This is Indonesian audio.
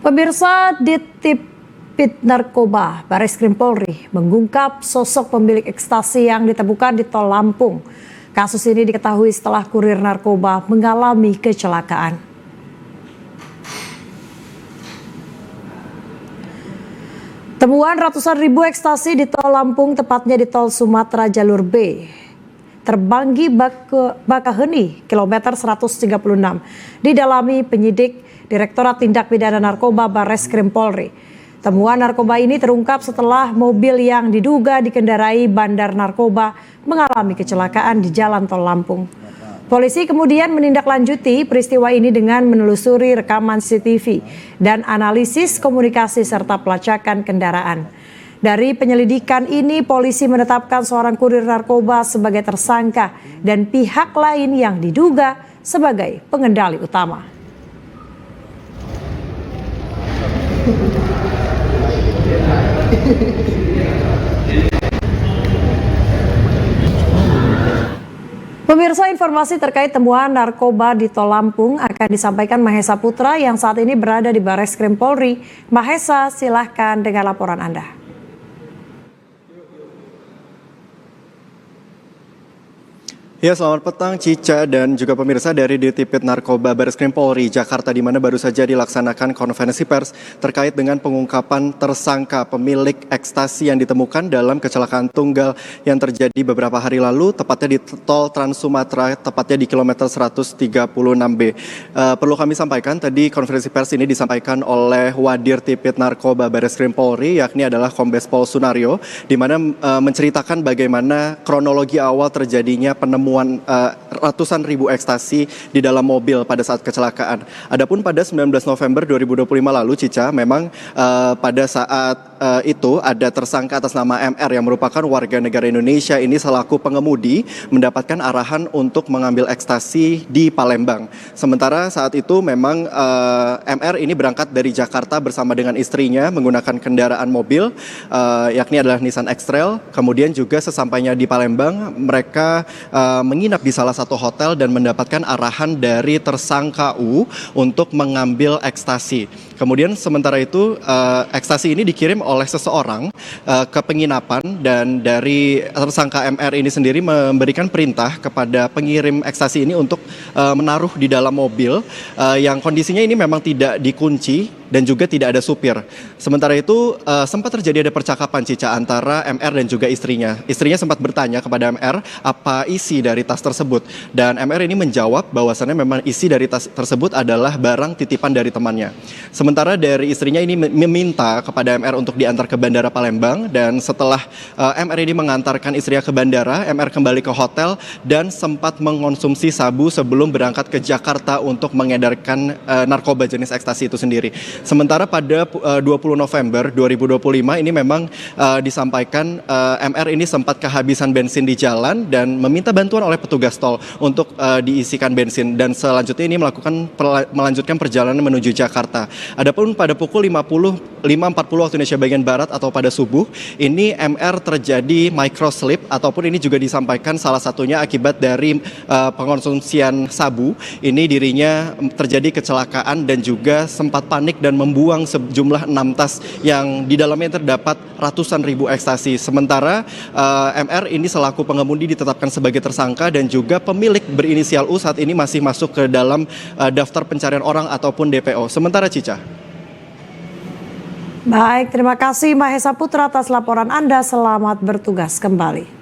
Pemirsa, Ditipid Narkoba Bareskrim Polri mengungkap sosok pemilik ekstasi yang ditemukan di Tol Lampung. Kasus ini diketahui setelah kurir narkoba mengalami kecelakaan. Temuan ratusan ribu ekstasi di Tol Lampung, tepatnya di Tol Sumatera Jalur B, Terbanggi Bakaheni, kilometer 136, didalami penyidik Direktorat Tindak Pidana Narkoba Bareskrim Polri. Temuan narkoba ini terungkap setelah mobil yang diduga dikendarai bandar narkoba mengalami kecelakaan di Jalan Tol Lampung. Polisi kemudian menindaklanjuti peristiwa ini dengan menelusuri rekaman CCTV dan analisis komunikasi serta pelacakan kendaraan. Dari penyelidikan ini, polisi menetapkan seorang kurir narkoba sebagai tersangka dan pihak lain yang diduga sebagai pengendali utama. Pemirsa, informasi terkait temuan narkoba di Tol Lampung akan disampaikan Mahesa Putra yang saat ini berada di Bareskrim Polri. Mahesa, silahkan dengan laporan Anda. Ya, selamat petang Cica dan juga pemirsa dari Ditipid Narkoba Bareskrim Polri Jakarta, di mana baru saja dilaksanakan konferensi pers terkait dengan pengungkapan tersangka pemilik ekstasi yang ditemukan dalam kecelakaan tunggal yang terjadi beberapa hari lalu, tepatnya di Tol Trans Sumatera, tepatnya di kilometer 136B. Perlu kami sampaikan, tadi konferensi pers ini disampaikan oleh Wadir Tipid Narkoba Bareskrim Polri, yakni adalah Kombes Pol Sunario, di mana menceritakan bagaimana kronologi awal terjadinya penemuan ratusan ribu ekstasi di dalam mobil pada saat kecelakaan. Adapun pada 19 November 2025 lalu, Cica, memang pada saat itu ada tersangka atas nama MR yang merupakan warga negara Indonesia ini selaku pengemudi mendapatkan arahan untuk mengambil ekstasi di Palembang. Sementara saat itu memang MR ini berangkat dari Jakarta bersama dengan istrinya menggunakan kendaraan mobil, yakni adalah Nissan X-Trail. Kemudian juga sesampainya di Palembang, mereka menginap di salah satu hotel dan mendapatkan arahan dari tersangka U untuk mengambil ekstasi. Kemudian sementara itu ekstasi ini dikirim oleh seseorang ke penginapan, dan dari tersangka MR ini sendiri memberikan perintah kepada pengirim ekstasi ini untuk menaruh di dalam mobil yang kondisinya ini memang tidak dikunci dan juga tidak ada supir. Sementara itu sempat terjadi ada percakapan, Cica, antara MR dan juga istrinya. Istrinya sempat bertanya kepada MR apa isi dari tas tersebut, dan MR ini menjawab bahwasannya memang isi dari tas tersebut adalah barang titipan dari temannya. Sementara dari istrinya ini meminta kepada MR untuk diantar ke Bandara Palembang, dan setelah MR ini mengantarkan istrinya ke bandara, MR kembali ke hotel dan sempat mengonsumsi sabu sebelum berangkat ke Jakarta untuk mengedarkan narkoba jenis ekstasi itu sendiri. Sementara pada 20 November 2025 ini memang disampaikan MR ini sempat kehabisan bensin di jalan dan meminta bantuan oleh petugas tol untuk diisikan bensin, dan selanjutnya ini melanjutkan perjalanan menuju Jakarta. Adapun pada pukul 5.40 waktu Indonesia bagian Barat atau pada subuh, ini MR terjadi microslip, ataupun ini juga disampaikan salah satunya akibat dari pengonsumsian sabu. Ini dirinya terjadi kecelakaan dan juga sempat panik dan membuang sejumlah 6 tas yang di dalamnya terdapat ratusan ribu ekstasi. Sementara MR ini selaku pengemudi ditetapkan sebagai tersangka, dan juga pemilik berinisial U saat ini masih masuk ke dalam daftar pencarian orang ataupun DPO. Sementara, Cica. Baik, terima kasih Mahesa Putra atas laporan Anda. Selamat bertugas kembali.